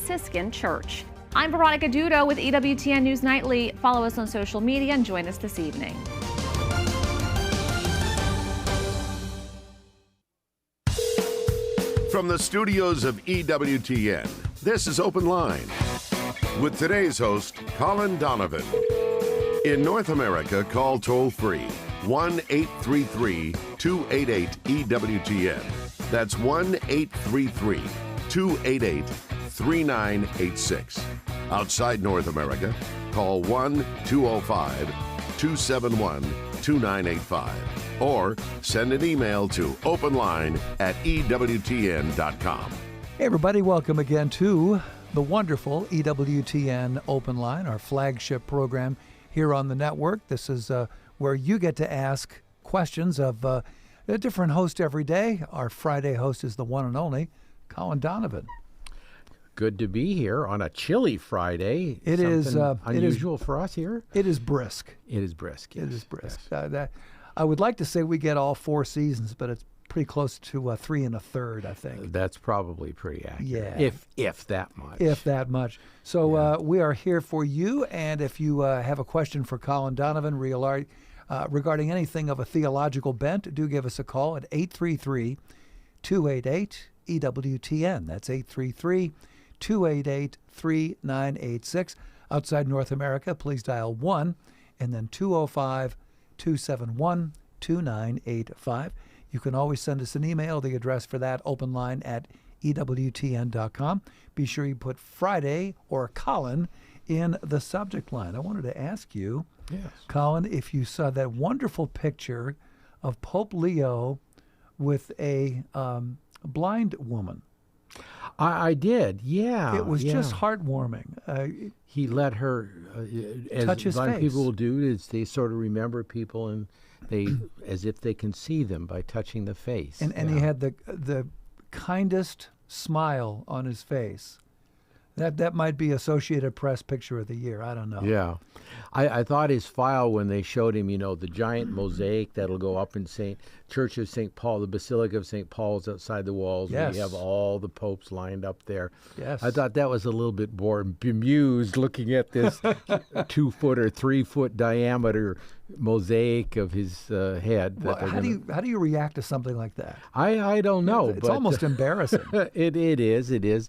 Franciscan Church. I'm Veronica Dudo with EWTN News Nightly. Follow us on social media and join us this evening. From the studios of EWTN, this is Open Line with today's host, Colin Donovan. In North America, call toll-free 1-833-288-EWTN. That's 1-833-288-3986. Outside North America, call 1-205-271-2985. Or send an email to openline@EWTN.com. Hey everybody, welcome again to the wonderful EWTN Open Line, our flagship program here on the network. This is where you get to ask questions of a different host every day. Our Friday host is the one and only Colin Donovan. Good to be here on a chilly Friday. It is unusual for us here. It is brisk. It is brisk. Yes. It is brisk. Yes. I would like to say we get all four seasons, but it's pretty close to 3 1/3, I think. That's probably pretty accurate. Yeah. If that much. If that much. So we are here for you, and if you have a question for Colin Donovan regarding anything of a theological bent, do give us a call at 833-288-EWTN. That's 833-288-3986. Outside North America, please dial 1 and then 205-271-2985. You can always send us an email. The address for that, openline@EWTN.com. Be sure you put Friday or Colin in the subject line. I wanted to ask you, Colin, if you saw that wonderful picture of Pope Leo with a blind woman. I did, yeah. It was just heartwarming. He let her, touch his blind face. people will do, is they sort of remember people and they, as if they can see them by touching the face. And he had the kindest smile on his face. That might be Associated Press Picture of the Year. I don't know. Yeah. I thought his file, when they showed him, the giant mosaic that'll go up in Church of St. Paul, the Basilica of St. Paul's outside the walls, where you have all the popes lined up there. Yes. I thought that was a little bit more bemused looking at this 2-foot or 3-foot diameter mosaic of his head. Well, how do you react to something like that? I don't know. It's almost embarrassing. It is.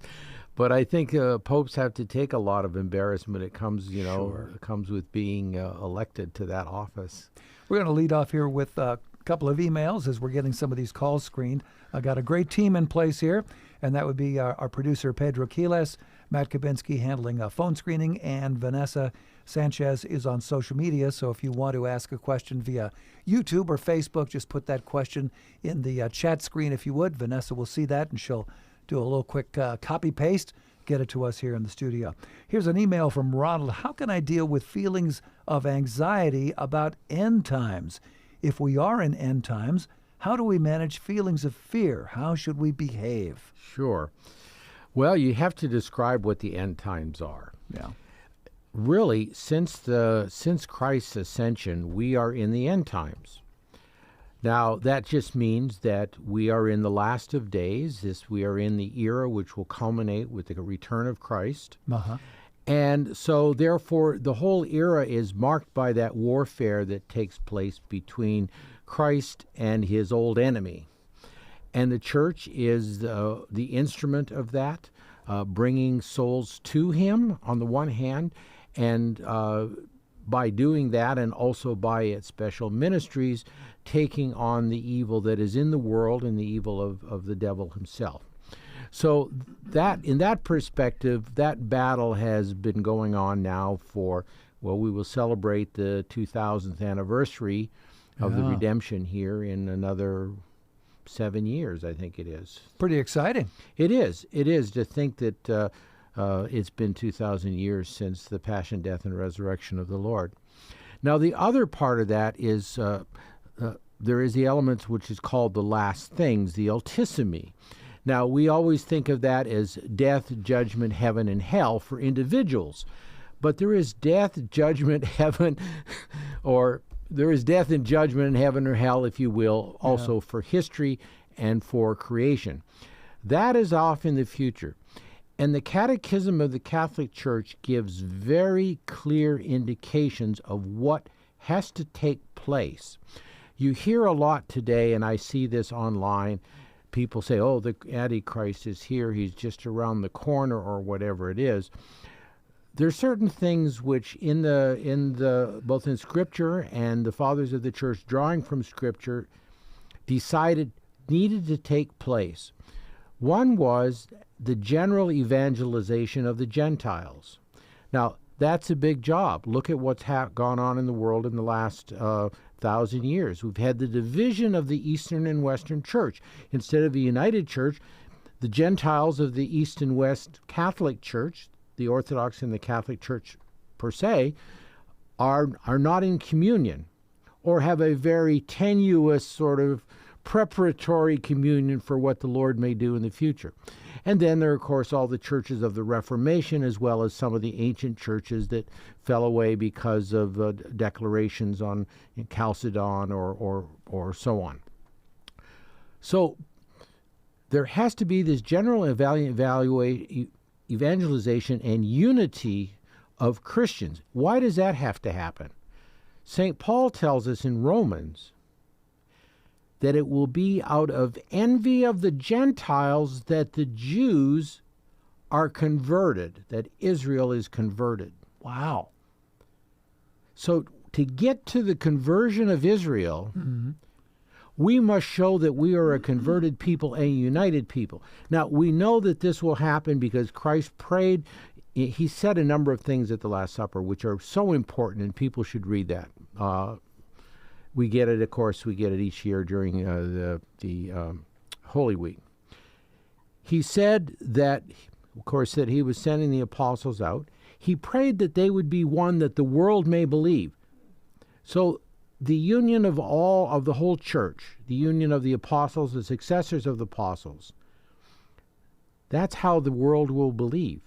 But I think popes have to take a lot of embarrassment. It comes, it comes with being elected to that office. We're going to lead off here with a couple of emails as we're getting some of these calls screened. I got a great team in place here, and that would be our producer, Pedro Quiles, Matt Kabinski handling phone screening, and Vanessa Sanchez is on social media. So if you want to ask a question via YouTube or Facebook, just put that question in the chat screen if you would. Vanessa will see that, and she'll do a little quick copy-paste, get it to us here in the studio. Here's an email from Ronald. How can I deal with feelings of anxiety about end times? If we are in end times, how do we manage feelings of fear? How should we behave? Sure. Well, you have to describe what the end times are. Yeah. Really, since Christ's ascension, we are in the end times. Now, that just means that we are in the last of days. We are in the era which will culminate with the return of Christ. Uh-huh. And so, therefore, the whole era is marked by that warfare that takes place between Christ and his old enemy. And the church is the instrument of that, bringing souls to him on the one hand, and by doing that, and also by its special ministries, taking on the evil that is in the world and the evil of the devil himself. So that, in that perspective, that battle has been going on now for, we will celebrate the 2000th anniversary of the redemption here in another 7 years, I think it is. Pretty exciting. It is. It is to think that it's been 2,000 years since the passion, death, and resurrection of the Lord. Now, the other part of that is there is the element which is called the last things, the ultissimi. Now, we always think of that as death, judgment, heaven, and hell for individuals. But there is death, judgment, heaven, or there is death and judgment in heaven or hell, if you will, also for history and for creation. That is off in the future. And the Catechism of the Catholic Church gives very clear indications of what has to take place. You hear a lot today, and I see this online. People say, oh, the Antichrist is here, he's just around the corner, or whatever it is. There are certain things which both in Scripture and the fathers of the Church drawing from Scripture decided needed to take place. One was the general evangelization of the Gentiles. Now, that's a big job. Look at what's gone on in the world in the last 1,000 years. We've had the division of the Eastern and Western Church. Instead of a united church, the Gentiles of the East and West Catholic Church, the Orthodox and the Catholic Church per se, are not in communion, or have a very tenuous sort of preparatory communion for what the Lord may do in the future. And then there are, of course, all the churches of the Reformation, as well as some of the ancient churches that fell away because of declarations on Chalcedon or so on. So there has to be this general evangelization and unity of Christians. Why does that have to happen? St. Paul tells us in Romans that it will be out of envy of the Gentiles that the Jews are converted, that Israel is converted. Wow. So to get to the conversion of Israel, we must show that we are a converted people and a united people. Now, we know that this will happen because Christ prayed. He said a number of things at the Last Supper which are so important, and people should read that. We get it, of course, we get it each year during the Holy Week. He said that, of course, that he was sending the apostles out. He prayed that they would be one that the world may believe. So the union of the whole church, the union of the apostles, the successors of the apostles, that's how the world will believe.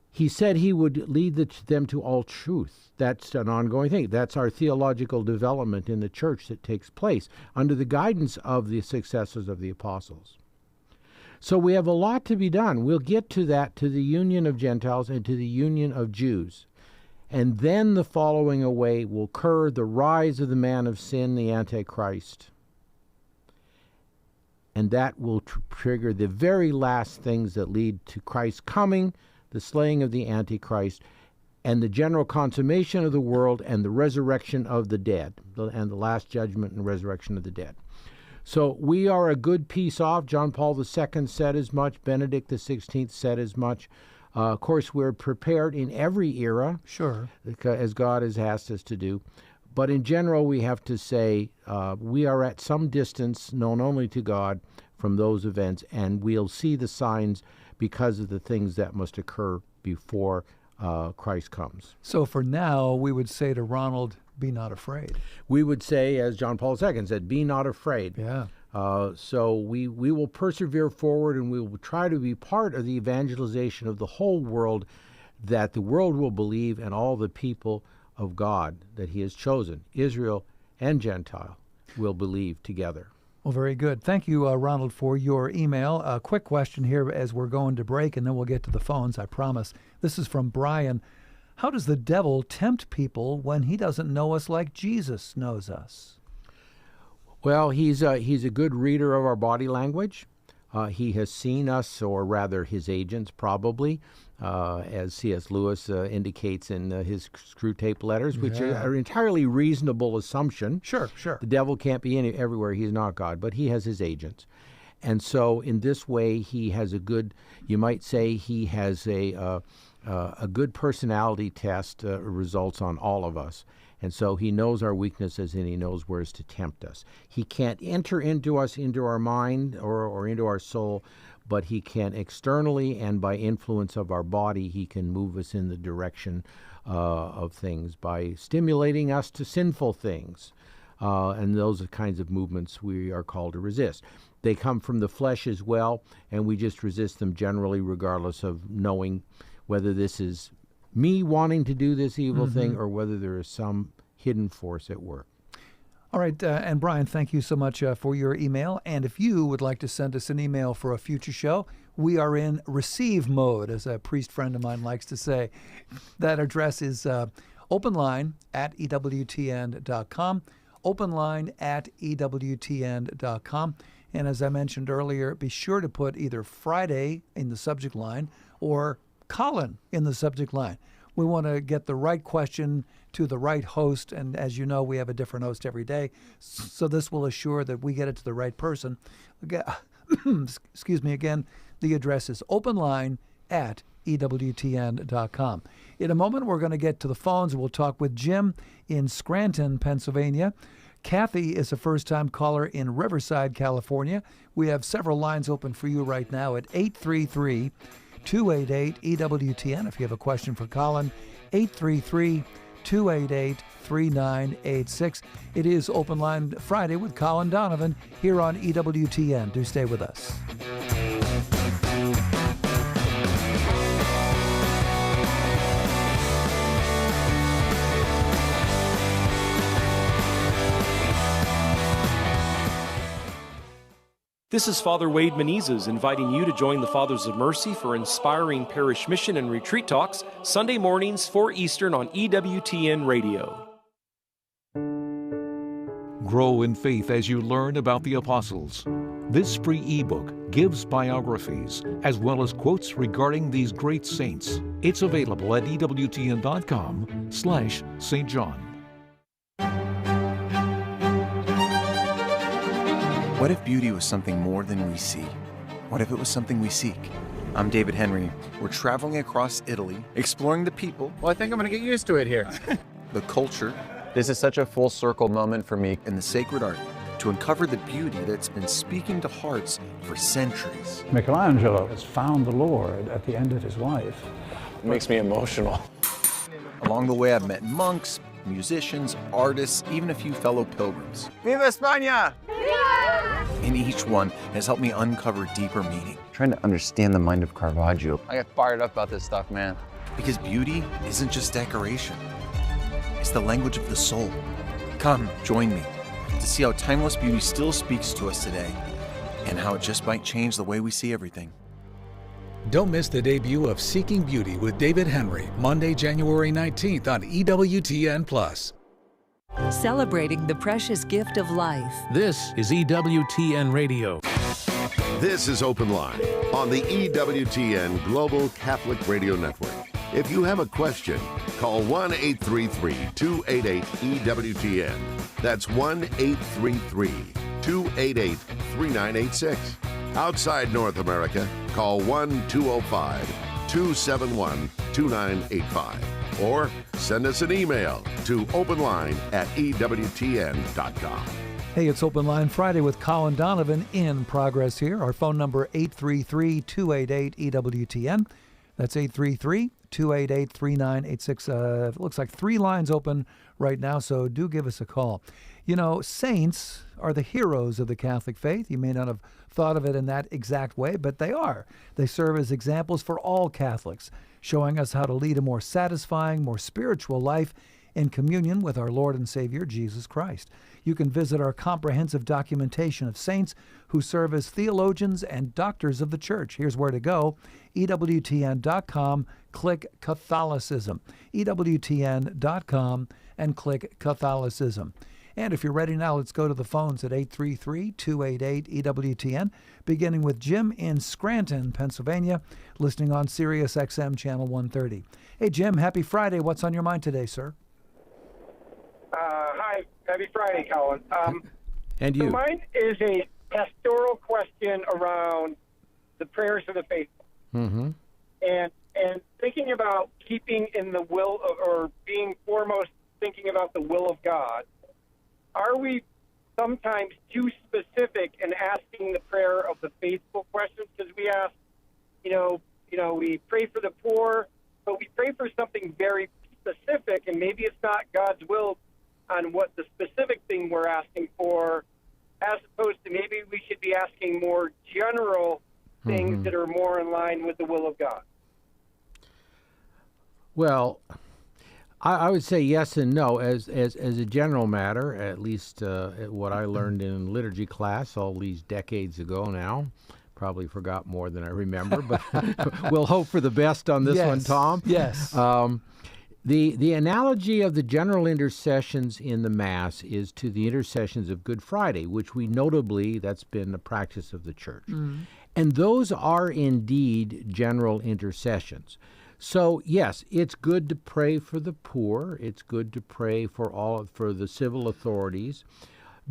He said he would lead them to all truth. That's an ongoing thing. That's our theological development in the church that takes place under the guidance of the successors of the apostles. So we have a lot to be done. We'll get to that, to the union of Gentiles and to the union of Jews. And then the following away will occur, the rise of the man of sin, the Antichrist. And that will trigger the very last things that lead to Christ's coming, the slaying of the Antichrist, and the general consummation of the world, and the resurrection of the dead, and the last judgment and resurrection of the dead. So we are a good piece off. John Paul II said as much. Benedict XVI said as much. Of course, we're prepared in every era, Sure, as God has asked us to do. But in general, we have to say we are at some distance, known only to God, from those events, and we'll see the signs because of the things that must occur before Christ comes. So for now, we would say to Ronald, be not afraid. We would say, as John Paul II said, be not afraid. Yeah. So we will persevere forward, and we will try to be part of the evangelization of the whole world, that the world will believe, and all the people of God that he has chosen, Israel and Gentile, will believe together. Well, very good. Thank you, Ronald, for your email. A quick question here as we're going to break, and then we'll get to the phones, I promise. This is from Brian. How does the devil tempt people when he doesn't know us like Jesus knows us? Well, he's a good reader of our body language. He has seen us, or rather his agents probably, as C.S. Lewis indicates in his screw tape letters, which are an entirely reasonable assumption. Sure. The devil can't be everywhere. He's not God, but he has his agents. And so in this way, he has a good, you might say he has a good personality test results on all of us. And so he knows our weaknesses, and he knows where to tempt us. He can't enter into us, into our mind or into our soul, but he can externally, and by influence of our body, he can move us in the direction of things by stimulating us to sinful things. And those are kinds of movements we are called to resist. They come from the flesh as well, and we just resist them generally regardless of knowing whether this is me wanting to do this evil thing or whether there is some hidden force at work. All right, and Brian, thank you so much for your email. And if you would like to send us an email for a future show, we are in receive mode, as a priest friend of mine likes to say. That address is openline@EWTN.com, openline@EWTN.com. And as I mentioned earlier, be sure to put either Friday in the subject line or Colin in the subject line. We want to get the right question to the right host, and as you know, we have a different host every day, so this will assure that we get it to the right person. Excuse me again, the address is openline@EWTN.com. In a moment, we're going to get to the phones. We'll talk with Jim in Scranton, Pennsylvania. Kathy is a first-time caller in Riverside, California. We have several lines open for you right now at 833-288-EWTN. If you have a question for Colin, 833-288-3986. It is Open Line Friday with Colin Donovan here on EWTN. Do stay with us. This is Father Wade Menezes inviting you to join the Fathers of Mercy for inspiring parish mission and retreat talks Sunday mornings 4 Eastern on EWTN Radio. Grow in faith as you learn about the apostles. This free ebook gives biographies as well as quotes regarding these great saints. It's available at EWTN.com/St. John. What if beauty was something more than we see? What if it was something we seek? I'm David Henry. We're traveling across Italy, exploring the people. Well, I think I'm going to get used to it here. The culture. This is such a full circle moment for me. And the sacred art to uncover the beauty that's been speaking to hearts for centuries. Michelangelo has found the Lord at the end of his life. It makes me emotional. Along the way, I've met monks, musicians, artists, even a few fellow pilgrims. Viva España! And each one has helped me uncover deeper meaning. Trying to understand the mind of Caravaggio. I get fired up about this stuff, man. Because beauty isn't just decoration. It's the language of the soul. Come, join me to see how timeless beauty still speaks to us today and how it just might change the way we see everything. Don't miss the debut of Seeking Beauty with David Henry, Monday, January 19th on EWTN+. Celebrating the precious gift of life. This is EWTN Radio. This is Open Line on the EWTN Global Catholic Radio Network. If you have a question, call 1-833-288-EWTN. That's 1-833-288-3986. Outside North America, call 1-205-271-2985. Or send us an email to openline@EWTN.com. Hey, it's Open Line Friday with Colin Donovan in progress here. Our phone number, 833-288-EWTN. That's 833-288-3986. It looks like 3 lines open right now, so do give us a call. You know, saints are the heroes of the Catholic faith. You may not have thought of it in that exact way, but they are. They serve as examples for all Catholics, showing us how to lead a more satisfying, more spiritual life in communion with our Lord and Savior, Jesus Christ. You can visit our comprehensive documentation of saints who serve as theologians and doctors of the Church. Here's where to go, EWTN.com, click Catholicism. EWTN.com and click Catholicism. And if you're ready now, let's go to the phones at 833-288-EWTN, beginning with Jim in Scranton, Pennsylvania, listening on Sirius XM Channel 130. Hey, Jim, happy Friday. What's on your mind today, sir? Hi, happy Friday, Colin. And you. So mine is a pastoral question around the prayers of the faithful. Mm-hmm. And thinking about keeping in the will of, or being foremost thinking about the will of God. Are we sometimes too specific in asking the prayer of the faithful questions? Because we ask, we pray for the poor, but we pray for something very specific, and maybe it's not God's will on what the specific thing we're asking for, as opposed to maybe we should be asking more general things that are more in line with the will of God. Well, I would say yes and no. As a general matter, at least what I learned in liturgy class all these decades ago now, Probably forgot more than I remember, but we'll hope for the best on this one, Tom. Yes. The analogy of the general intercessions in the Mass is to the intercessions of Good Friday, which we notably, that's been the practice of the Church. And those are indeed general intercessions. So, yes, it's good to pray for the poor. It's good to pray for the civil authorities,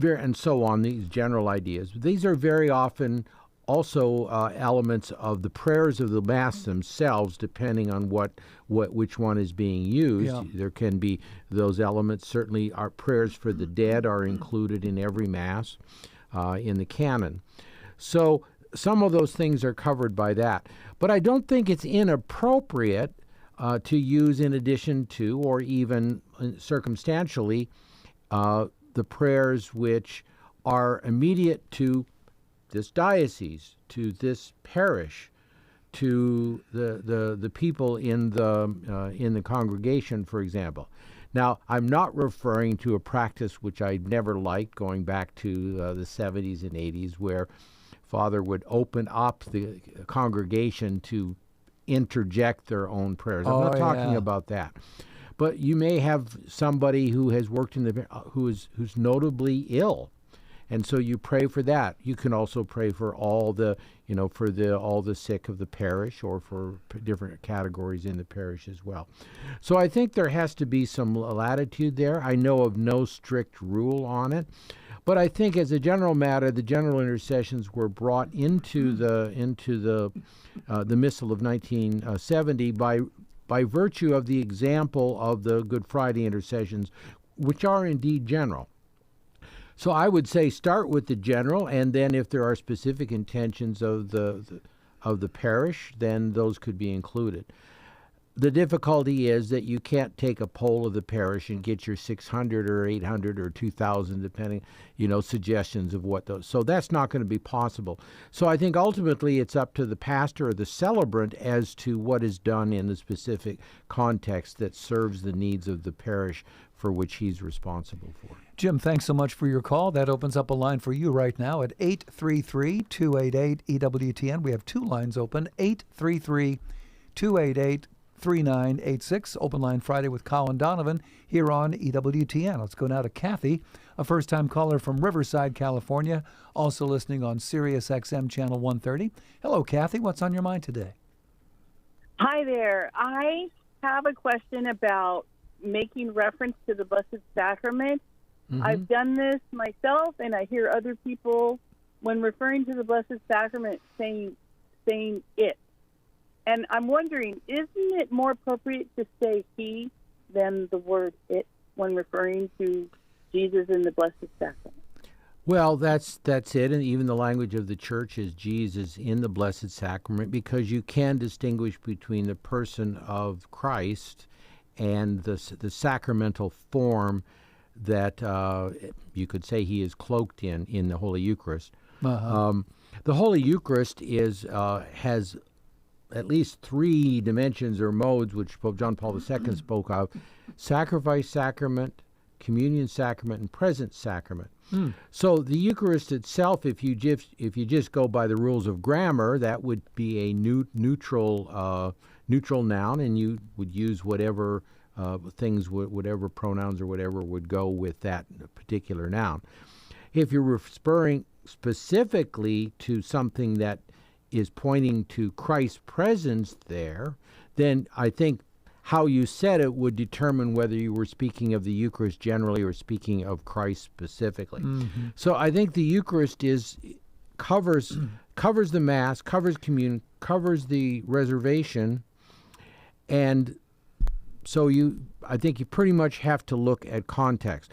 and so on, these general ideas. These are very often also elements of the prayers of the Mass themselves, depending on which one is being used. Yeah. There can be those elements. Certainly, our prayers for the dead are included in every Mass in the canon. So some of those things are covered by that. But I don't think it's inappropriate to use, in addition to, or even circumstantially, the prayers which are immediate to this diocese, to this parish, to the people in the congregation, for example. Now, I'm not referring to a practice which I never liked, going back to the 70s and 80s, where Father would open up the congregation to interject their own prayers. I'm not talking about that. But you may have somebody who has worked who's notably ill, and so you pray for that. You can also pray for all the sick of the parish, or for different categories in the parish as well. So I think there has to be some latitude there. I know of no strict rule on it, but I think as a general matter, the general intercessions were brought into the Missal of 1970 by virtue of the example of the Good Friday intercessions, which are indeed general. So I would say start with the general, and then if there are specific intentions of the parish, then those could be included. The difficulty is that you can't take a poll of the parish and get your 600 or 800 or 2,000, depending, suggestions of what those. So that's not going to be possible. So I think ultimately it's up to the pastor or the celebrant as to what is done in the specific context that serves the needs of the parish for which he's responsible for. Jim, thanks so much for your call. That opens up a line for you right now at 833-288-EWTN. We have two lines open, 833-288-3986. Open line Friday with Colin Donovan here on EWTN. Let's go now to Kathy, a first-time caller from Riverside, California, also listening on Sirius XM Channel 130. Hello, Kathy. What's on your mind today? Hi there. I have a question about making reference to the Blessed Sacrament. Mm-hmm. I've done this myself, and I hear other people, when referring to the Blessed Sacrament, saying it. And I'm wondering, isn't it more appropriate to say he than the word it when referring to Jesus in the Blessed Sacrament? Well, that's it, and even the language of the Church is Jesus in the Blessed Sacrament, because you can distinguish between the person of Christ and the sacramental form that you could say he is cloaked in the Holy Eucharist. Uh-huh. The Holy Eucharist has at least three dimensions or modes, which Pope John Paul II spoke of: sacrifice sacrament, communion sacrament, and present sacrament. So the Eucharist itself, if you just go by the rules of grammar, that would be a neutral noun, and you would use whatever whatever pronouns or whatever would go with that particular noun. If you're referring specifically to something that is pointing to Christ's presence there, then I think how you said it would determine whether you were speaking of the Eucharist generally or speaking of Christ specifically. Mm-hmm. So I think the Eucharist covers the Mass, covers communion, covers the reservation, and so I think you pretty much have to look at context.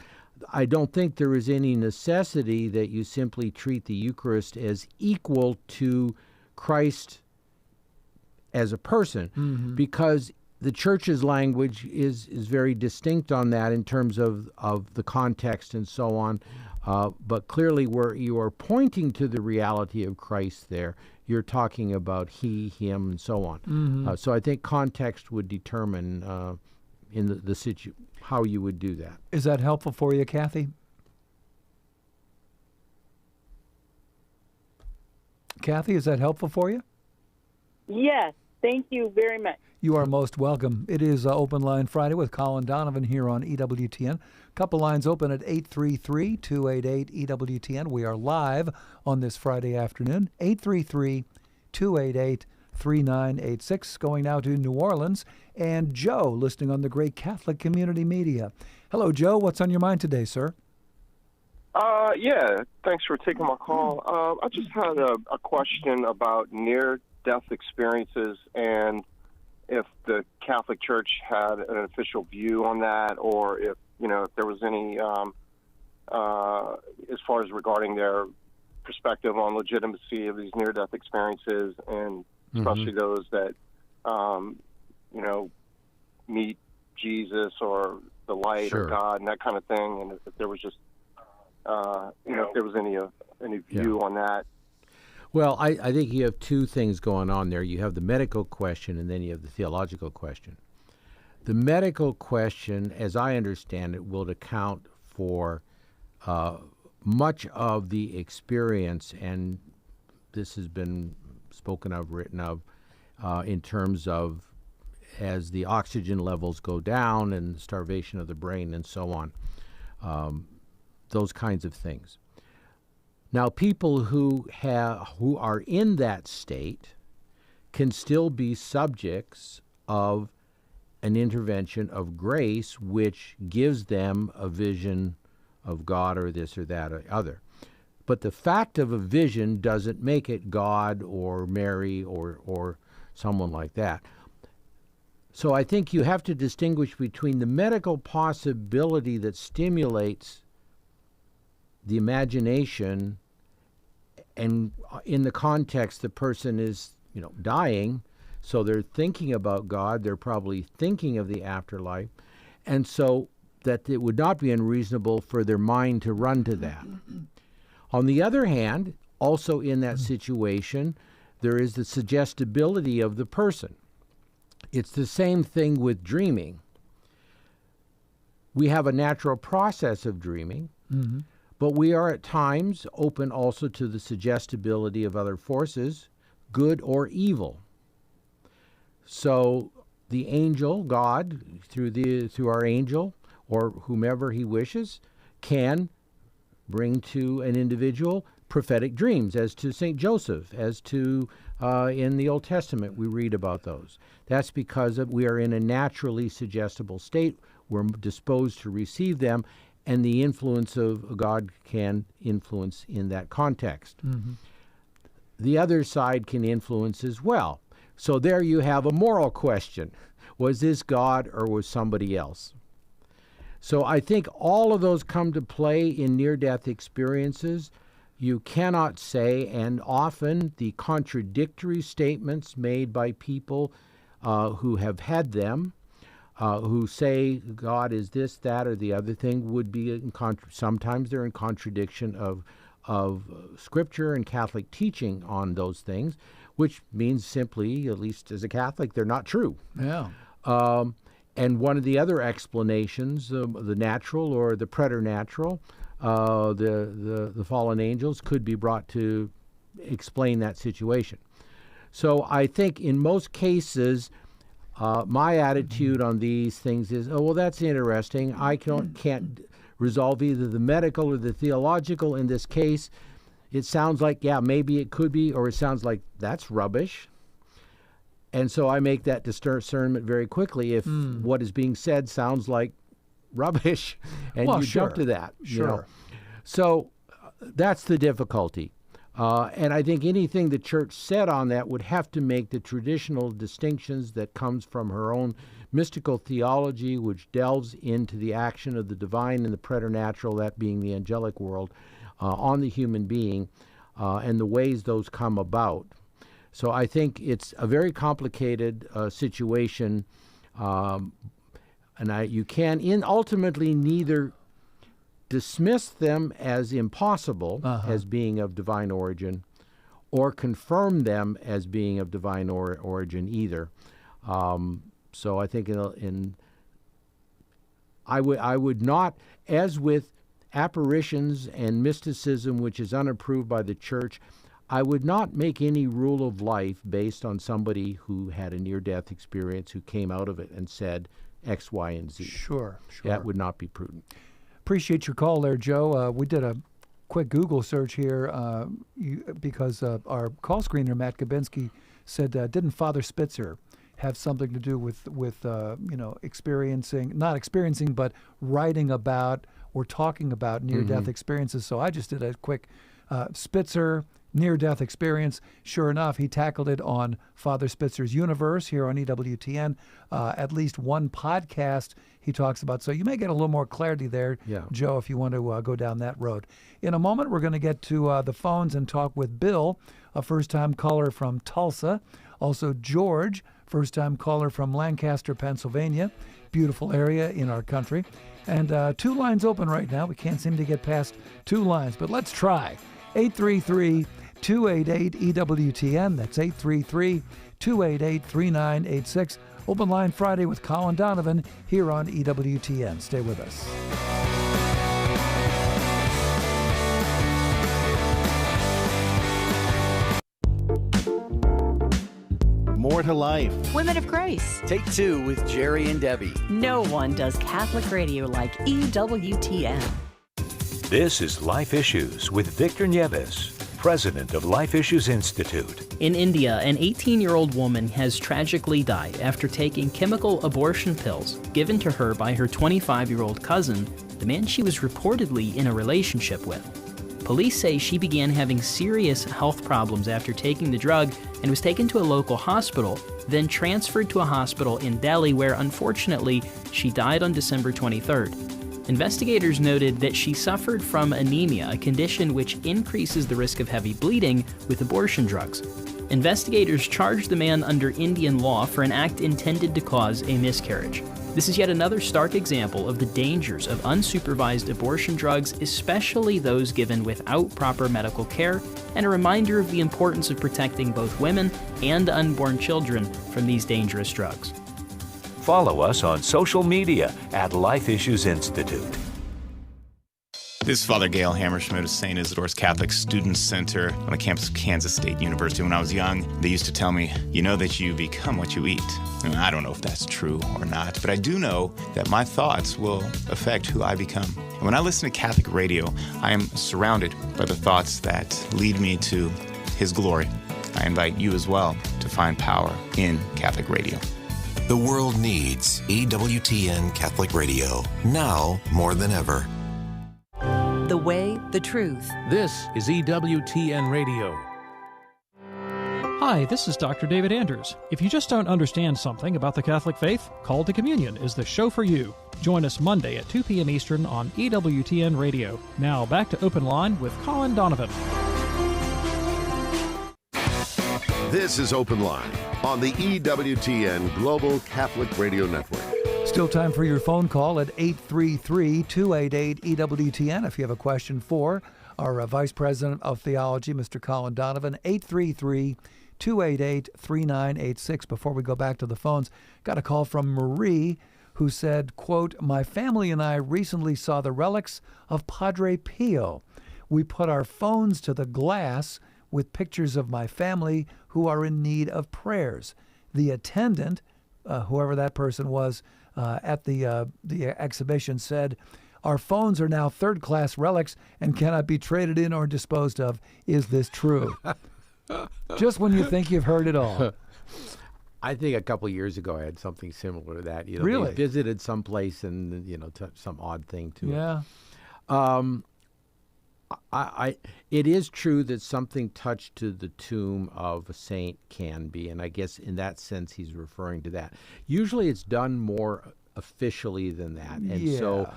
I don't think there is any necessity that you simply treat the Eucharist as equal to Christ as a person, mm-hmm. because the Church's language is very distinct on that in terms of the context and so on. But clearly where you are pointing to the reality of Christ there, you're talking about he, him, and so on. Mm-hmm. So I think context would determine in the how you would do that. Is that helpful for you, Kathy? Kathy, is that helpful for you? Yes, thank you very much. You are most welcome. It is Open Line Friday with Colin Donovan here on EWTN. Couple lines open at 833-288-EWTN. We are live on this Friday afternoon. 833-288-3986. Going now to New Orleans. And Joe, listening on the Great Catholic Community Media. Hello, Joe. What's on your mind today, sir? Yeah, thanks for taking my call. I just had a question about near-death experiences and if the Catholic Church had an official view on that, or if there was any, as far as regarding their perspective on legitimacy of these near-death experiences, and especially those that, meet Jesus or the light or God and that kind of thing, and if there was just, if there was any view on that. Well, I think you have two things going on there. You have the medical question, and then you have the theological question. The medical question, as I understand it, will account for much of the experience, and this has been spoken of, written of, in terms of as the oxygen levels go down and starvation of the brain and so on, those kinds of things. Now, people who are in that state can still be subjects of an intervention of grace, which gives them a vision of God or this or that or other. But the fact of a vision doesn't make it God or Mary or someone like that. So I think you have to distinguish between the medical possibility that stimulates the imagination, and in the context the person is, dying, so they're thinking about God, they're probably thinking of the afterlife, and so that it would not be unreasonable for their mind to run to that. On the other hand, also in that situation, there is the suggestibility of the person. It's the same thing with dreaming. We have a natural process of dreaming, but we are at times open also to the suggestibility of other forces, good or evil. So the angel, God, through our angel, or whomever he wishes, can bring to an individual prophetic dreams, as to St. Joseph, as to in the Old Testament we read about those. That's because we are in a naturally suggestible state. We're disposed to receive them, and the influence of God can influence in that context. The other side can influence as well. So there you have a moral question. Was this God or was somebody else? So I think all of those come to play in near-death experiences. You cannot say, and often the contradictory statements made by people who have had them, who say God is this, that, or the other thing, would be sometimes they're in contradiction of Scripture and Catholic teaching on those things, which means simply, at least as a Catholic, they're not true. Yeah. And one of the other explanations, the natural or the preternatural, the fallen angels, could be brought to explain that situation. So I think in most cases, my attitude on these things is, oh, well, that's interesting. I can't resolve either the medical or the theological in this case. It sounds like, yeah, maybe it could be, or it sounds like that's rubbish. And so I make that discernment very quickly if what is being said sounds like rubbish, and you jump to that. Sure. So that's the difficulty. And I think anything the Church said on that would have to make the traditional distinctions that comes from her own mystical theology, which delves into the action of the divine and the preternatural, that being the angelic world, on the human being, and the ways those come about. So I think it's a very complicated situation, and you can ultimately neither dismiss them as impossible, as being of divine origin, or confirm them as being of divine origin either. So I think I would not, as with apparitions and mysticism, which is unapproved by the Church, I would not make any rule of life based on somebody who had a near-death experience who came out of it and said X, Y, and Z. Sure. That would not be prudent. Appreciate your call there, Joe. We did a quick Google search here because our call screener, Matt Kabinski, said, didn't Father Spitzer have something to do with not experiencing, but writing about or talking about near-death experiences? So I just did a quick Spitzer near-death experience. Sure enough, he tackled it on Father Spitzer's Universe here on EWTN. At least one podcast he talks about. So you may get a little more clarity there, Joe, if you want to go down that road. In a moment, we're going to get to the phones and talk with Bill, a first-time caller from Tulsa. Also George, first-time caller from Lancaster, Pennsylvania. Beautiful area in our country. And 2 lines open right now. We can't seem to get past 2 lines, but let's try. 833-288-EWTN. That's 833-288-3986. Open Line Friday with Colin Donovan here on EWTN. Stay with us. More to life. Women of Grace. Take 2 with Jerry and Debbie. No one does Catholic radio like EWTN. This is Life Issues with Victor Nieves, president of Life Issues Institute. In India, an 18-year-old woman has tragically died after taking chemical abortion pills given to her by her 25-year-old cousin, the man she was reportedly in a relationship with. Police say she began having serious health problems after taking the drug and was taken to a local hospital, then transferred to a hospital in Delhi where, unfortunately, she died on December 23rd. Investigators noted that she suffered from anemia, a condition which increases the risk of heavy bleeding with abortion drugs. Investigators charged the man under Indian law for an act intended to cause a miscarriage. This is yet another stark example of the dangers of unsupervised abortion drugs, especially those given without proper medical care, and a reminder of the importance of protecting both women and unborn children from these dangerous drugs. Follow us on social media at Life Issues Institute. This is Father Gail Hammerschmidt of St. Isidore's Catholic Student Center on the campus of Kansas State University. When I was young, they used to tell me, you know that you become what you eat. And I don't know if that's true or not, but I do know that my thoughts will affect who I become. And when I listen to Catholic radio, I am surrounded by the thoughts that lead me to His glory. I invite you as well to find power in Catholic radio. The world needs EWTN Catholic Radio, now more than ever. The way, the truth. This is EWTN Radio. Hi, this is Dr. David Anders. If you just don't understand something about the Catholic faith, Call to Communion is the show for you. Join us Monday at 2 p.m. Eastern on EWTN Radio. Now back to Open Line with Colin Donovan. This is Open Line on the EWTN Global Catholic Radio Network. Still time for your phone call at 833-288-EWTN if you have a question for our Vice President of Theology, Mr. Colin Donovan. 833-288-3986. Before we go back to the phones, got a call from Marie who said, quote, "My family and I recently saw the relics of Padre Pio. We put our phones to the glass with pictures of my family who are in need of prayers. The attendant, whoever that person was, at the exhibition said, our phones are now third-class relics and cannot be traded in or disposed of. Is this true?" Just when you think you've heard it all. I think a couple of years ago I had something similar to that. Really? They visited someplace and, some odd thing to it. Yeah. It is true that something touched to the tomb of a saint can be, and I guess in that sense he's referring to that. Usually it's done more officially than that. And so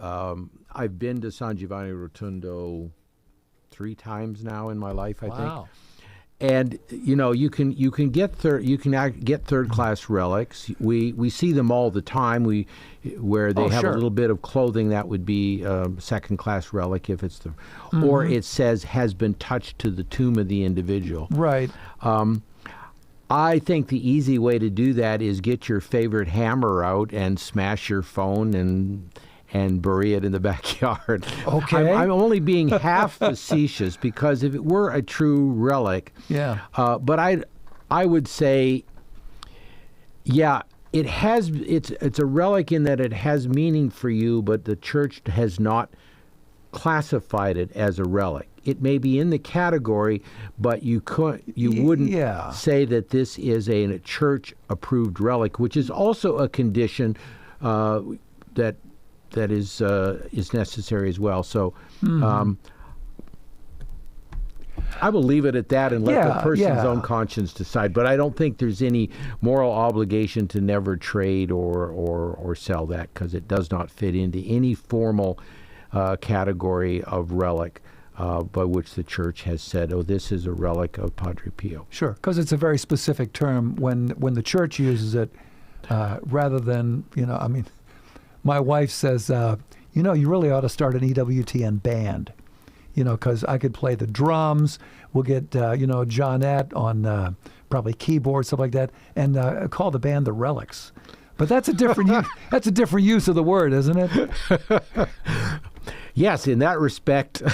I've been to San Giovanni Rotondo 3 times now in my life, I think. And you can get third class relics. We see them all the time. Where they have a little bit of clothing that would be second class relic if it's or it says has been touched to the tomb of the individual. Right. I think the easy way to do that is get your favorite hammer out and smash your phone and bury it in the backyard. Okay. I'm only being half facetious, because if it were a true relic, but I would say, it's a relic in that it has meaning for you, but the church has not classified it as a relic. It may be in the category, but you wouldn't say that this is a church-approved relic, which is also a condition that is necessary as well. So I will leave it at that and let the person's own conscience decide. But I don't think there's any moral obligation to never trade or sell that, because it does not fit into any formal category of relic by which the church has said, oh, this is a relic of Padre Pio. Sure, because it's a very specific term when the church uses it, rather than, my wife says, you really ought to start an EWTN band, because I could play the drums. We'll get, Johnette on probably keyboard, stuff like that, and call the band the Relics. But that's a different that's a different use of the word, isn't it? Yes, in that respect,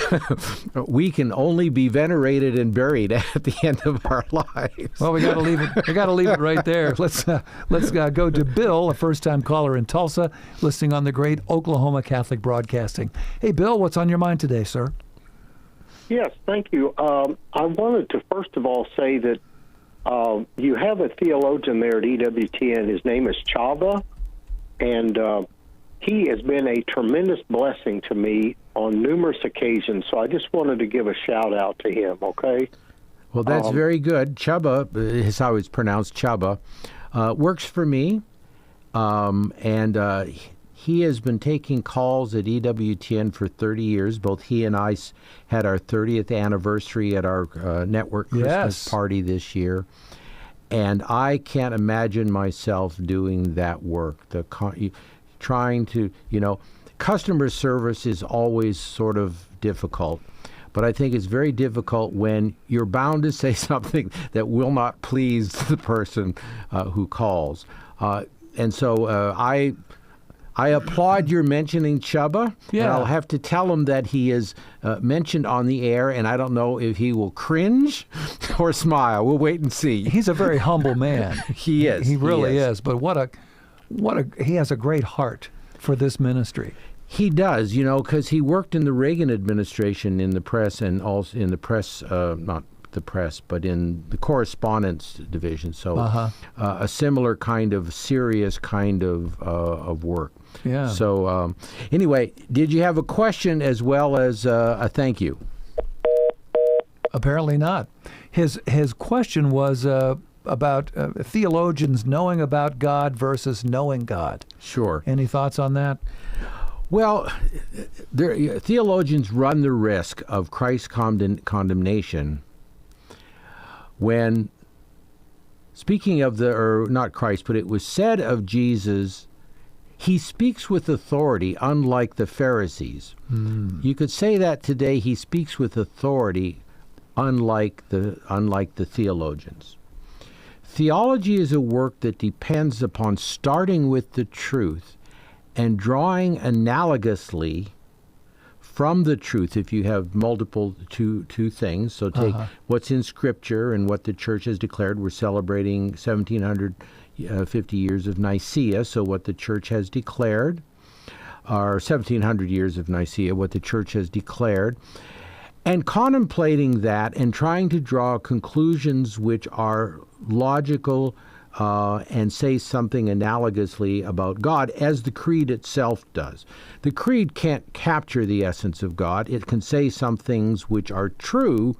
we can only be venerated and buried at the end of our lives. Well, we got to leave it. We got to leave it right there. Let's go to Bill, a first-time caller in Tulsa, listening on the great Oklahoma Catholic Broadcasting. Hey, Bill, what's on your mind today, sir? Yes, thank you. I wanted to first of all say that you have a theologian there at EWTN. His name is Chava, and he has been a tremendous blessing to me on numerous occasions, so I just wanted to give a shout-out to him, okay? Well, that's very good. Chubba is how it's pronounced, Chubba. Works for me, and he has been taking calls at EWTN for 30 years. Both he and I had our 30th anniversary at our network Christmas party this year, and I can't imagine myself doing that work. Trying to, customer service is always sort of difficult, but I think it's very difficult when you're bound to say something that will not please the person who calls. And so I applaud your mentioning Chubba. Yeah. And I'll have to tell him that he is mentioned on the air, and I don't know if he will cringe or smile. We'll wait and see. He's a very humble man. He is. He really is. But he has a great heart for this ministry. He does, because he worked in the Reagan administration in the press, and also in the press, not the press, but in the correspondence division. So a similar kind of serious kind of work. Yeah. So anyway, did you have a question as well as a thank you? Apparently not. His question was about theologians knowing about God versus knowing God. Sure. Any thoughts on that? Well, theologians run the risk of Christ's condemnation when, speaking of not Christ, but it was said of Jesus, he speaks with authority, unlike the Pharisees. You could say that today, he speaks with authority, unlike the theologians. Theology is a work that depends upon starting with the truth and drawing analogously from the truth. If you have multiple two things, so take what's in Scripture and what the Church has declared. We're celebrating 1750 years of Nicaea, so what the Church has declared, or 1700 years of Nicaea, what the Church has declared, and contemplating that and trying to draw conclusions which are logical and say something analogously about God, as the Creed itself does. The Creed can't capture the essence of God. It can say some things which are true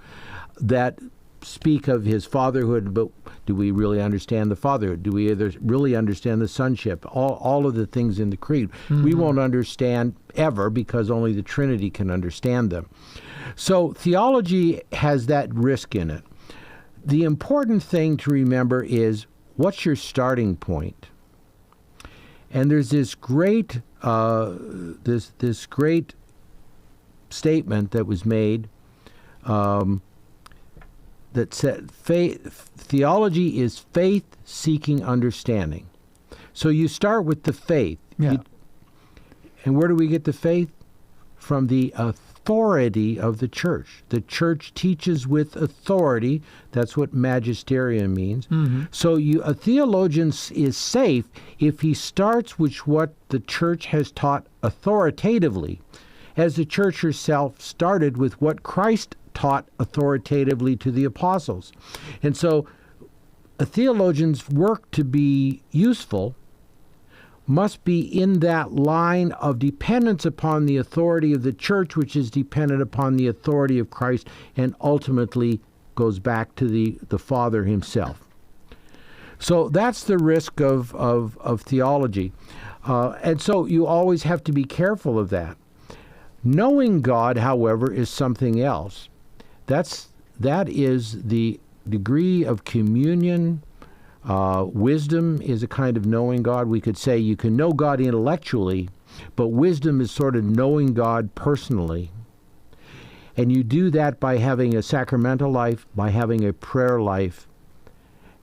that speak of his fatherhood, but do we really understand the fatherhood? Do we really understand the sonship? All of the things in the Creed. We won't understand ever, because only the Trinity can understand them. So theology has that risk in it. The important thing to remember is, what's your starting point? And there's this great this great statement that was made that said, theology is faith seeking understanding. So you start with the faith. Yeah. And where do we get the faith? From the authority of the church. The church teaches with authority. That's what magisterium means. So a theologian is safe if he starts with what the church has taught authoritatively, as the church herself started with what Christ taught authoritatively to the apostles. And so a theologian's work to be useful must be in that line of dependence upon the authority of the church, which is dependent upon the authority of Christ, and ultimately goes back to the Father himself. So that's the risk of theology. And so you always have to be careful of that. Knowing God, however, is something else. That is the degree of communion. Wisdom is a kind of knowing God. We could say you can know God intellectually, but wisdom is sort of knowing God personally. And you do that by having a sacramental life, by having a prayer life,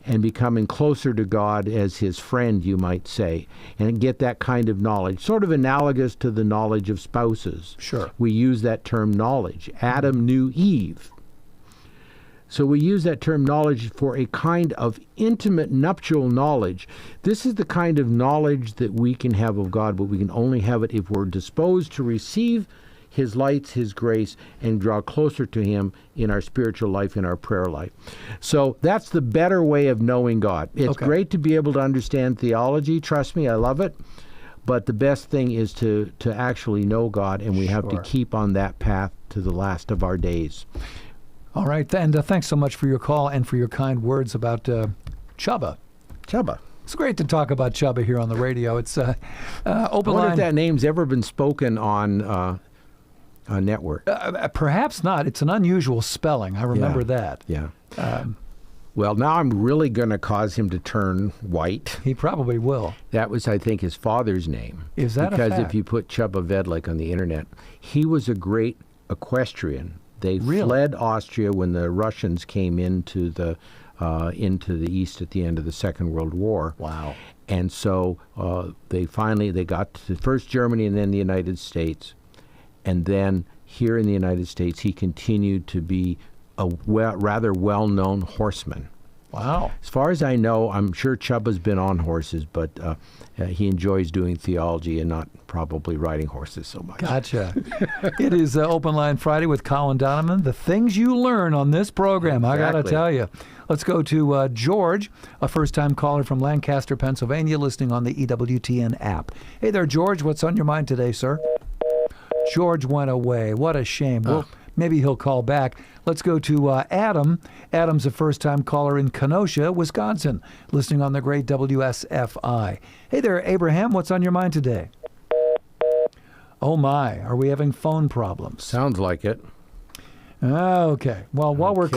and becoming closer to God as his friend, you might say, and get that kind of knowledge, sort of analogous to the knowledge of spouses. Sure. We use that term knowledge. Adam knew Eve. So we use that term knowledge for a kind of intimate nuptial knowledge. This is the kind of knowledge that we can have of God, but we can only have it if we're disposed to receive his lights, his grace, and draw closer to him in our spiritual life, in our prayer life. So that's the better way of knowing God. It's great to be able to understand theology. Trust me, I love it. But the best thing is to actually know God, and we have to keep on that path to the last of our days. All right, and thanks so much for your call and for your kind words about Chubba. Chubba. It's great to talk about Chubba here on the radio. It's open I wonder line. if that name's ever been spoken on a network. Perhaps not. It's an unusual spelling. I remember that. Yeah. Well, now I'm really going to cause him to turn white. He probably will. That was, I think, his father's name. Is that because a fact? If you put Chubba Vedlik on the internet, he was a great equestrian. They fled Austria when the Russians came into the East at the end of the Second World War. Wow. And so they got to first Germany and then the United States. And then here in the United States, he continued to be a rather well-known horseman. Wow. As far as I know, I'm sure Chubba's been on horses, but he enjoys doing theology and not probably riding horses so much. Gotcha. It is Open Line Friday with Colin Donovan. The things you learn on this program, I got to tell you. Let's go to George, a first-time caller from Lancaster, Pennsylvania, listening on the EWTN app. Hey there, George. What's on your mind today, sir? George went away. What a shame. Well, maybe he'll call back. Let's go to Adam. Adam's a first-time caller in Kenosha, Wisconsin, listening on the great WSFI. Hey there, Abraham. What's on your mind today? Oh, my. Are we having phone problems? Sounds like it. Okay. Well, while we're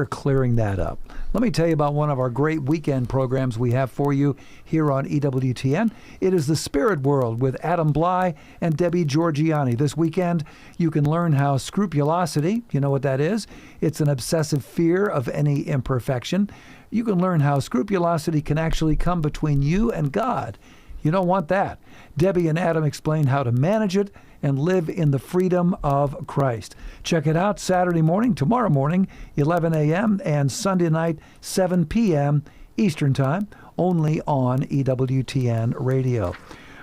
clearing that up, let me tell you about one of our great weekend programs we have for you here on EWTN. It is The Spirit World with Adam Bly and Debbie Georgiani. This weekend, you can learn how scrupulosity, you know what that is? It's an obsessive fear of any imperfection. You can learn how scrupulosity can actually come between you and God. You don't want that. Debbie and Adam explain how to manage it and live in the freedom of Christ. Check it out Saturday morning, tomorrow morning, 11 a.m., and Sunday night, 7 p.m. Eastern Time, only on EWTN Radio.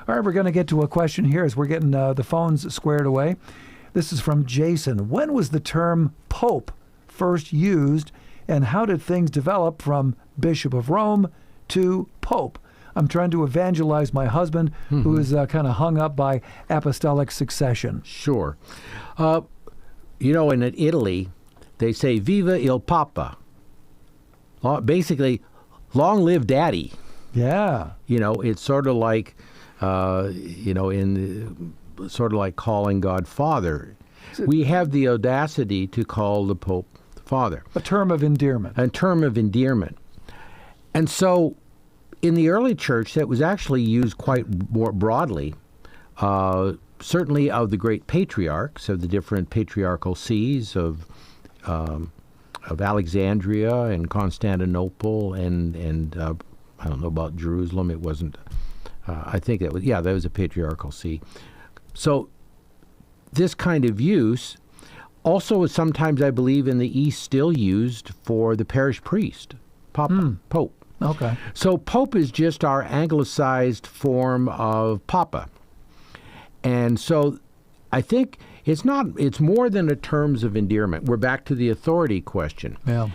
All right, we're going to get to a question here as we're getting the phones squared away. This is from Jason. When was the term Pope first used, and how did things develop from Bishop of Rome to Pope? I'm trying to evangelize my husband, who is kind of hung up by apostolic succession. Sure. In Italy, they say, Viva il Papa. Basically, long live Daddy. Yeah. It's sort of like, sort of like calling God Father. We have the audacity to call the Pope Father. A term of endearment. A term of endearment. And so, in the early church, that was actually used quite more broadly, certainly of the great patriarchs of the different patriarchal sees of Alexandria and Constantinople and I don't know about Jerusalem. It wasn't I think that was a patriarchal see. So this kind of use also is sometimes, I believe, in the East still used for the parish priest, Papa, Pope. Okay. So Pope is just our anglicized form of Papa. And so I think it's more than a terms of endearment. We're back to the authority question. Yeah.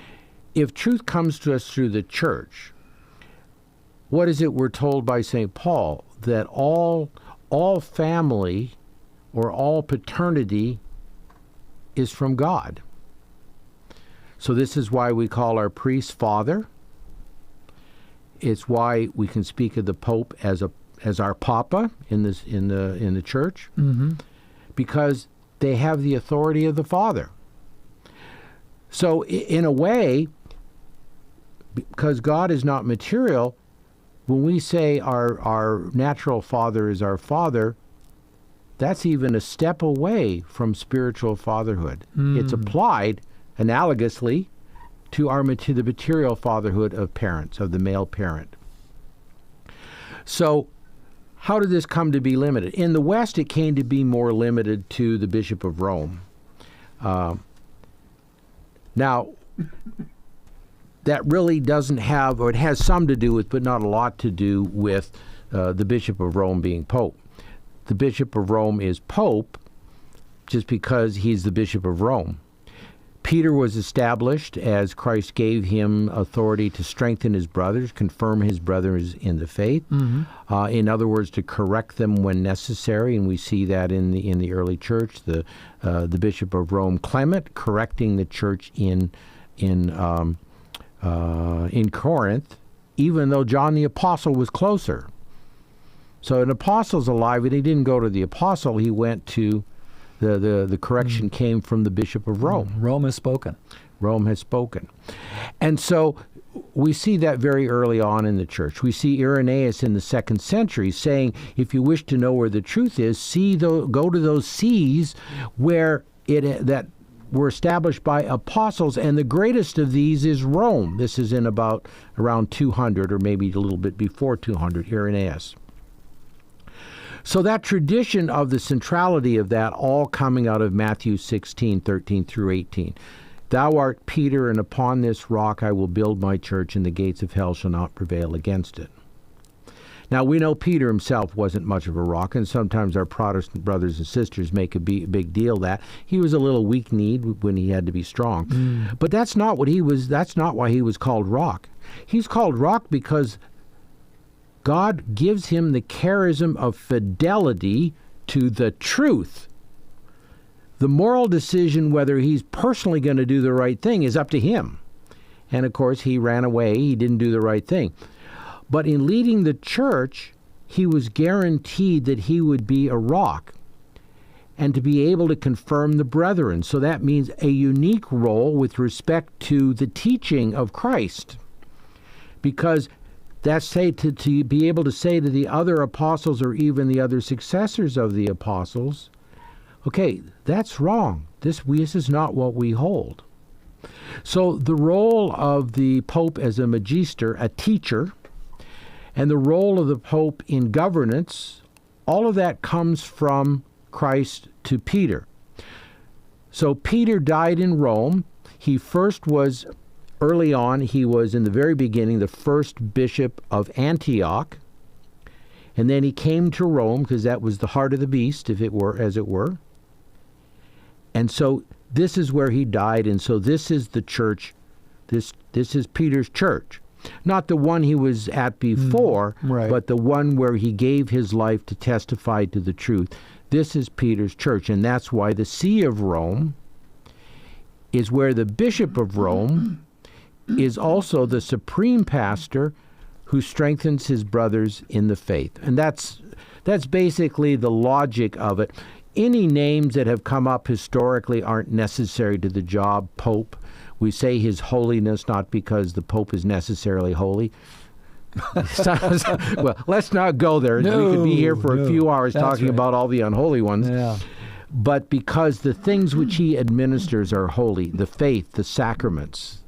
If truth comes to us through the church, what is it we're told by St. Paul? That all family or all paternity is from God. So this is why we call our priest father. It's why we can speak of the Pope as our Papa in the church, because they have the authority of the Father. So in a way, because God is not material, when we say our natural father is our father, that's even a step away from spiritual fatherhood. It's applied analogously to the material fatherhood of parents, of the male parent. So how did this come to be limited? In the West, it came to be more limited to the Bishop of Rome. Now, that really doesn't have, or it has some to do with, but not a lot to do with the Bishop of Rome being Pope. The Bishop of Rome is Pope just because he's the Bishop of Rome. Peter was established as Christ gave him authority to strengthen his brothers, confirm his brothers in the faith. In other words, to correct them when necessary, and we see that in the early church. The Bishop of Rome, Clement, correcting the church in Corinth, even though John the Apostle was closer. So an apostle's alive, and he didn't go to the apostle; he went to the correction came from the Bishop of Rome. Rome has spoken. Rome has spoken. And so we see that very early on in the church. We see Irenaeus in the 2nd century saying, if you wish to know where the truth is, go to those sees that were established by apostles, and the greatest of these is Rome. This is in around 200, or maybe a little bit before 200, Irenaeus. So that tradition of the centrality of that all coming out of Matthew 16, 13 through 18. Thou art Peter, and upon this rock I will build my church, and the gates of hell shall not prevail against it. Now, we know Peter himself wasn't much of a rock, and sometimes our Protestant brothers and sisters make a big deal that he was a little weak-kneed when he had to be strong. But that's not what he was. That's not why he was called rock. He's called rock because God gives him the charism of fidelity to the truth. The moral decision whether he's personally going to do the right thing is up to him. And of course, he ran away. He didn't do the right thing. But in leading the church, he was guaranteed that he would be a rock and to be able to confirm the brethren. So that means a unique role with respect to the teaching of Christ. Because that's to be able to say to the other apostles or even the other successors of the apostles, okay, that's wrong. This is not what we hold. So the role of the Pope as a magister, a teacher, and the role of the Pope in governance, all of that comes from Christ to Peter. So Peter died in Rome. He first was, early on, he was in the very beginning the first bishop of Antioch. And then he came to Rome because that was the heart of the beast, as it were. And so this is where he died, and so this is the church. This is Peter's church. Not the one he was at before, but the one where he gave his life to testify to the truth. This is Peter's church, and that's why the See of Rome is where the Bishop of Rome is also the supreme pastor who strengthens his brothers in the faith. And that's basically the logic of it. Any names that have come up historically aren't necessary to the job. Pope. We say His Holiness not because the Pope is necessarily holy. Well, let's not go there. No, we could be here for a few hours talking right. about all the unholy ones. Yeah. But because the things which he administers are holy, the faith, the sacraments,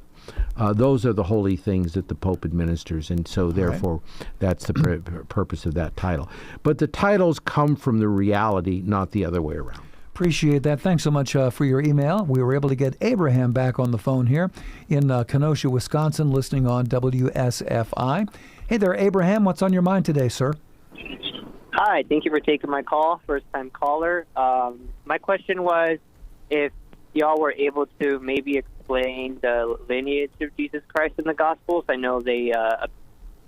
Those are the holy things that the Pope administers, and so therefore that's the purpose of that title. But the titles come from the reality, not the other way around. Appreciate that. Thanks so much for your email. We were able to get Abraham back on the phone here in Kenosha, Wisconsin, listening on WSFI. Hey there, Abraham. What's on your mind today, sir? Hi. Thank you for taking my call. First-time caller. My question was if y'all were able to maybe explain the lineage of Jesus Christ in the Gospels. I know they, as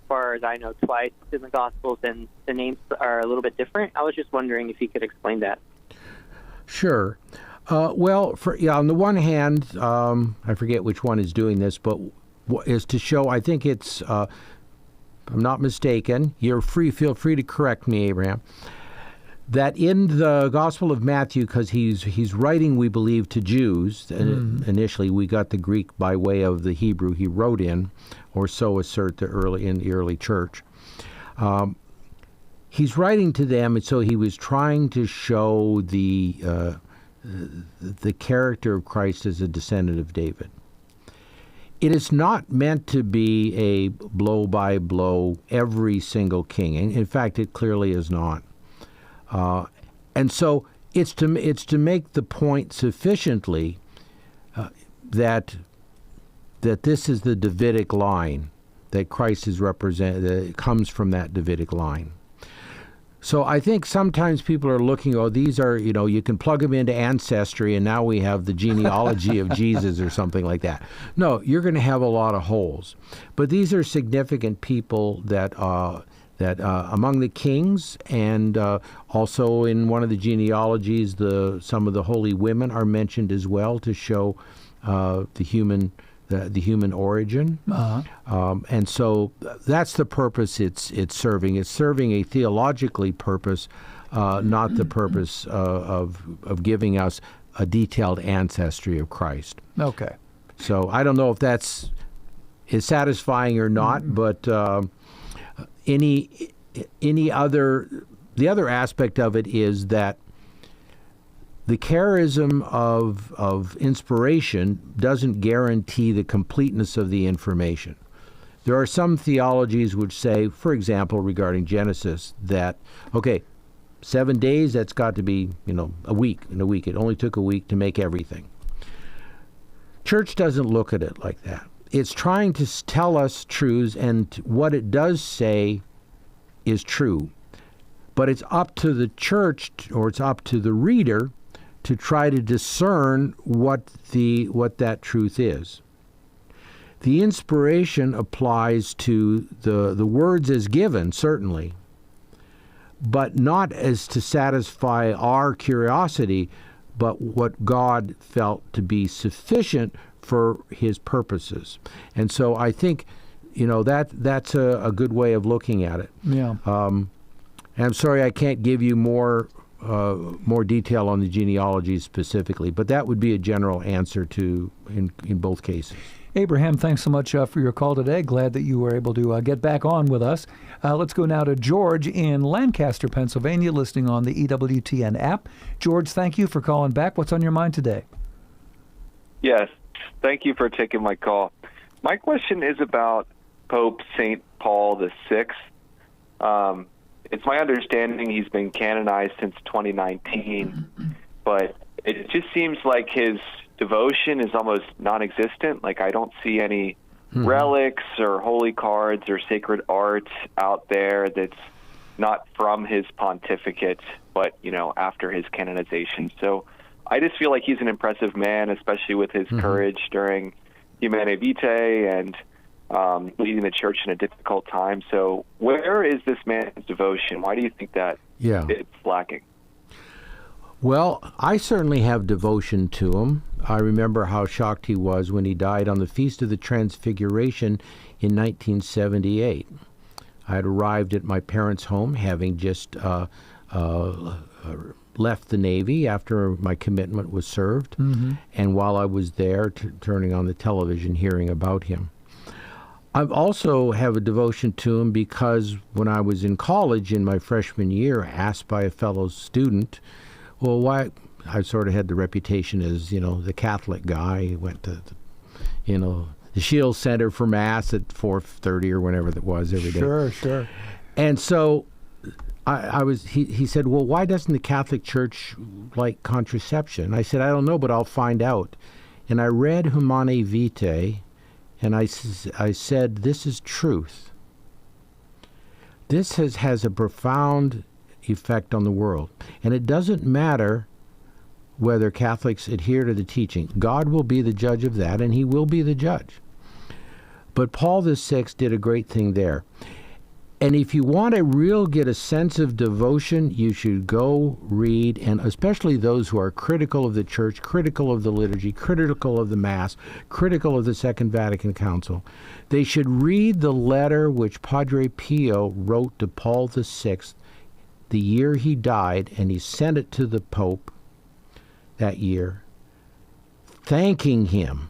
far as I know, twice in the Gospels, and the names are a little bit different. I was just wondering if you could explain that. Sure. Well, on the one hand, I forget which one is doing this, but is to show, I think it's, if I'm not mistaken, feel free to correct me, Abraham, that in the Gospel of Matthew, because he's writing, we believe, to Jews. Initially, we got the Greek by way of the Hebrew he wrote in, or so assert the early church. He's writing to them, and so he was trying to show the character of Christ as a descendant of David. It is not meant to be a blow-by-blow every single king. In fact, it clearly is not. And so it's to make the point sufficiently that this is the Davidic line, that Christ is represented, comes from that Davidic line. So I think sometimes people are looking, these are, you can plug them into Ancestry and now we have the genealogy of Jesus or something like that. No, you're going to have a lot of holes. But these are significant people that among the kings, and also in one of the genealogies, some of the holy women are mentioned as well to show the human origin. And so that's the purpose it's serving. It's serving a theologically purpose, not the purpose of giving us a detailed ancestry of Christ. Okay. So I don't know if is satisfying or not, but the other aspect of it is that the charism of inspiration doesn't guarantee the completeness of the information. There are some theologies which say, for example, regarding Genesis, that, 7 days, that's got to be, a week. In a week, it only took a week to make everything. Church doesn't look at it like that. It's trying to tell us truths, and what it does say is true. But it's up to the church, or it's up to the reader, to try to discern what that truth is. The inspiration applies to the words as given, certainly, but not as to satisfy our curiosity, but what God felt to be sufficient for his purposes. And so I think, that's a good way of looking at it. Yeah. And I'm sorry I can't give you more detail on the genealogy specifically, but that would be a general answer in both cases. Abraham, thanks so much for your call today. Glad that you were able to get back on with us. Let's go now to George in Lancaster, Pennsylvania, listening on the EWTN app. George, thank you for calling back. What's on your mind today? Yes, thank you for taking my call. My question is about Pope St. Paul VI. It's my understanding he's been canonized since 2019, but it just seems like his devotion is almost non-existent. Like, I don't see any relics or holy cards or sacred art out there that's not from his pontificate, but, after his canonization. So I just feel like he's an impressive man, especially with his courage during Humanae Vitae and leading the church in a difficult time. So where is this man's devotion? Why do you think that it's lacking? Well, I certainly have devotion to him. I remember how shocked he was when he died on the Feast of the Transfiguration in 1978. I had arrived at my parents' home, having just left the Navy after my commitment was served, and while I was there, turning on the television, hearing about him. I also have a devotion to him because when I was in college in my freshman year, asked by a fellow student, well, why? I sort of had the reputation as, the Catholic guy. He went to, the Shields Center for Mass at 4:30 or whenever it was every day. Sure. And so he said, well, why doesn't the Catholic Church like contraception? I said, I don't know, but I'll find out. And I read Humanae Vitae, and I said, this is truth. This has a profound effect on the world. And it doesn't matter whether Catholics adhere to the teaching. God will be the judge of that, and he will be the judge. But Paul VI did a great thing there. And if you want to get a sense of devotion, you should go read, and especially those who are critical of the Church, critical of the liturgy, critical of the Mass, critical of the Second Vatican Council, they should read the letter which Padre Pio wrote to Paul VI the year he died, and he sent it to the Pope that year, thanking him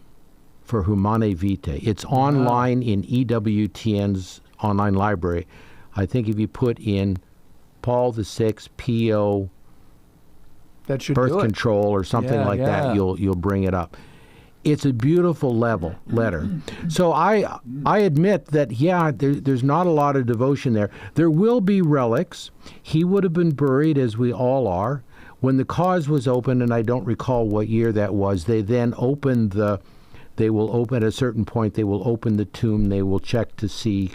for Humanae Vitae. It's online in EWTN's online library. I think if you put in Paul VI Pio birth control or something like that, you'll bring it up. It's a beautiful letter. So I admit that, there's not a lot of devotion there. There will be relics. He would have been buried, as we all are. When the cause was opened, and I don't recall what year that was, they then opened they will open at a certain point, they will open the tomb, they will check to see,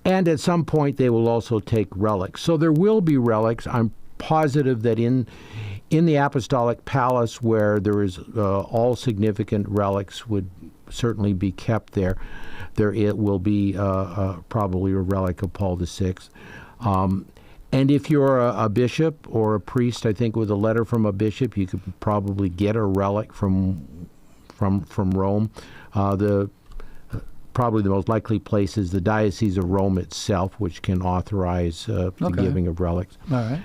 and at some point they will also take relics. So there will be relics. I'm positive that in the Apostolic Palace, where there is all significant relics would certainly be kept there, it will be probably a relic of Paul VI. And if you're a bishop or a priest, I think with a letter from a bishop, you could probably get a relic from Rome. Probably the most likely place is the Diocese of Rome itself, which can authorize the giving of relics. All right.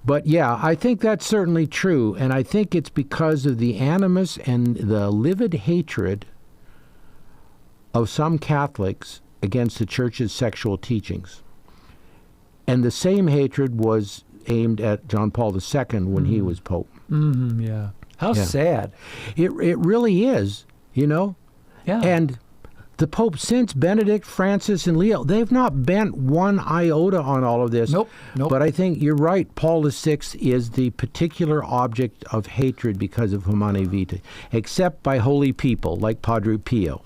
But I think that's certainly true, and I think it's because of the animus and the livid hatred of some Catholics against the Church's sexual teachings. And the same hatred was aimed at John Paul II when he was Pope. How sad. It really is, Yeah. And the Pope since, Benedict, Francis, and Leo, they've not bent one iota on all of this. Nope. But I think you're right. Paul VI is the particular object of hatred because of Humanae Vitae, except by holy people like Padre Pio.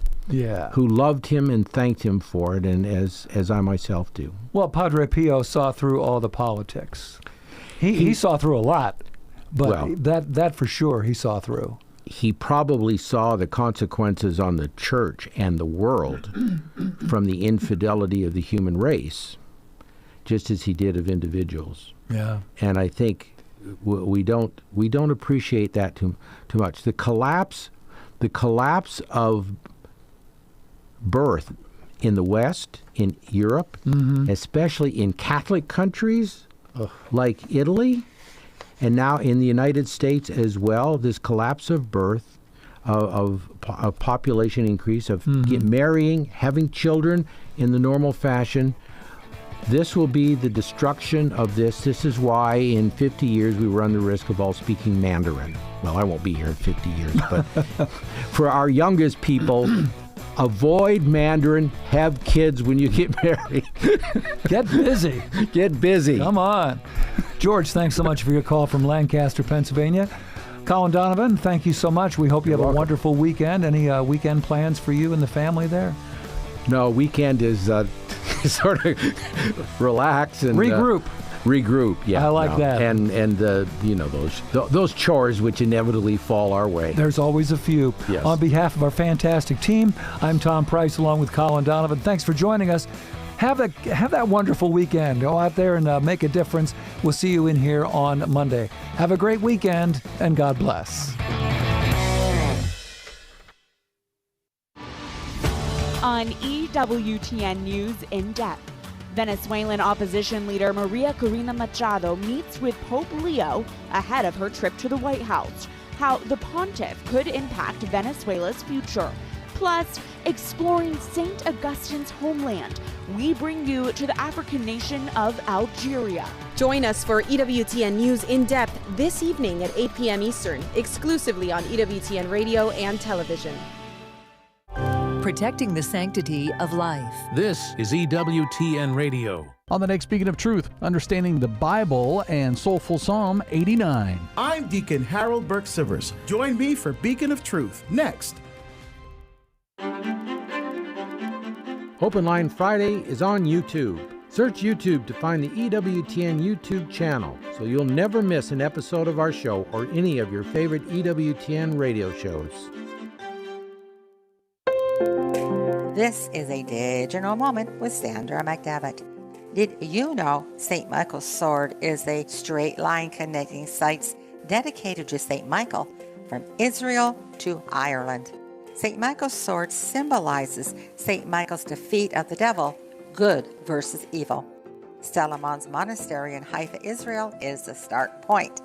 Who loved him and thanked him for it, and as I myself do. Well, Padre Pio saw through all the politics. He saw through a lot, but that for sure he saw through. He probably saw the consequences on the Church and the world from the infidelity of the human race, just as he did of individuals. Yeah. And I think we don't appreciate that too much. The collapse of birth in the West, in Europe, especially in Catholic countries like Italy, and now in the United States as well, this collapse of birth, of population increase, of marrying, having children in the normal fashion. This will be the destruction of this. This is why in 50 years we run the risk of all speaking Mandarin. Well, I won't be here in 50 years, but for our youngest people, avoid Mandarin, have kids when you get married. Get busy. Get busy. Come on. George, thanks so much for your call from Lancaster, Pennsylvania. Colin Donovan, thank you so much. We hope you have a wonderful weekend. Any weekend plans for you and the family there? No, weekend is sort of relax and regroup. Yeah, I like that. And those chores which inevitably fall our way. There's always a few. Yes. On behalf of our fantastic team, I'm Tom Price along with Colin Donovan. Thanks for joining us. Have that wonderful weekend. Go out there and make a difference. We'll see you in here on Monday. Have a great weekend, and God bless. On EWTN News in Depth, Venezuelan opposition leader Maria Corina Machado meets with Pope Leo ahead of her trip to the White House. How the pontiff could impact Venezuela's future. Plus, exploring St. Augustine's homeland, we bring you to the African nation of Algeria. Join us for EWTN News in Depth this evening at 8 p.m. Eastern, exclusively on EWTN Radio and television. Protecting the sanctity of life. This is EWTN Radio. On the next Beacon of Truth, understanding the Bible and Soulful Psalm 89. I'm Deacon Harold Burke-Sivers. Join me for Beacon of Truth next. Open Line Friday is on YouTube. Search YouTube to find the EWTN YouTube channel so you'll never miss an episode of our show or any of your favorite EWTN radio shows. This is a digital moment with Sandra McDevitt. Did you know St. Michael's sword is a straight line connecting sites dedicated to St. Michael from Israel to Ireland? St. Michael's sword symbolizes St. Michael's defeat of the devil, good versus evil. Stellamon's monastery in Haifa, Israel is the start point.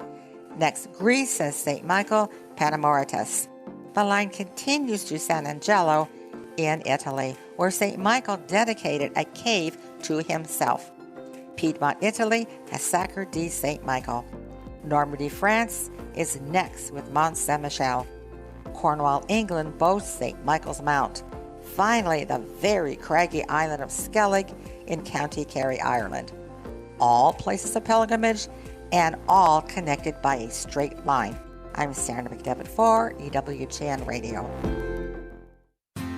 Next, Greece says St. Michael Panamoritas. The line continues to San Angelo in Italy, where St. Michael dedicated a cave to himself. Piedmont, Italy has Sacre di St. Michael. Normandy, France is next with Mont Saint-Michel. Cornwall, England boasts St. Michael's Mount. Finally, the very craggy island of Skellig in County Kerry, Ireland. All places of pilgrimage and all connected by a straight line. I'm Sandra McDevitt for EWTN Radio.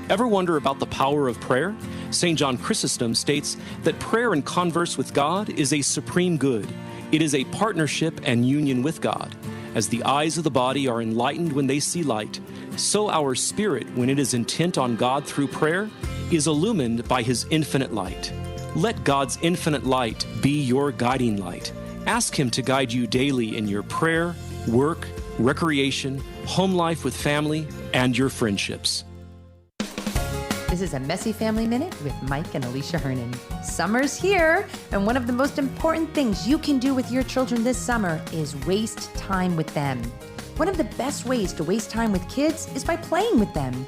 Ever wonder about the power of prayer? St. John Chrysostom states that prayer and converse with God is a supreme good. It is a partnership and union with God. As the eyes of the body are enlightened when they see light, so our spirit, when it is intent on God through prayer, is illumined by His infinite light. Let God's infinite light be your guiding light. Ask Him to guide you daily in your prayer, work, recreation, home life with family, and your friendships. This is a Messy Family Minute with Mike and Alicia Hernan. Summer's here, and one of the most important things you can do with your children this summer is waste time with them. One of the best ways to waste time with kids is by playing with them.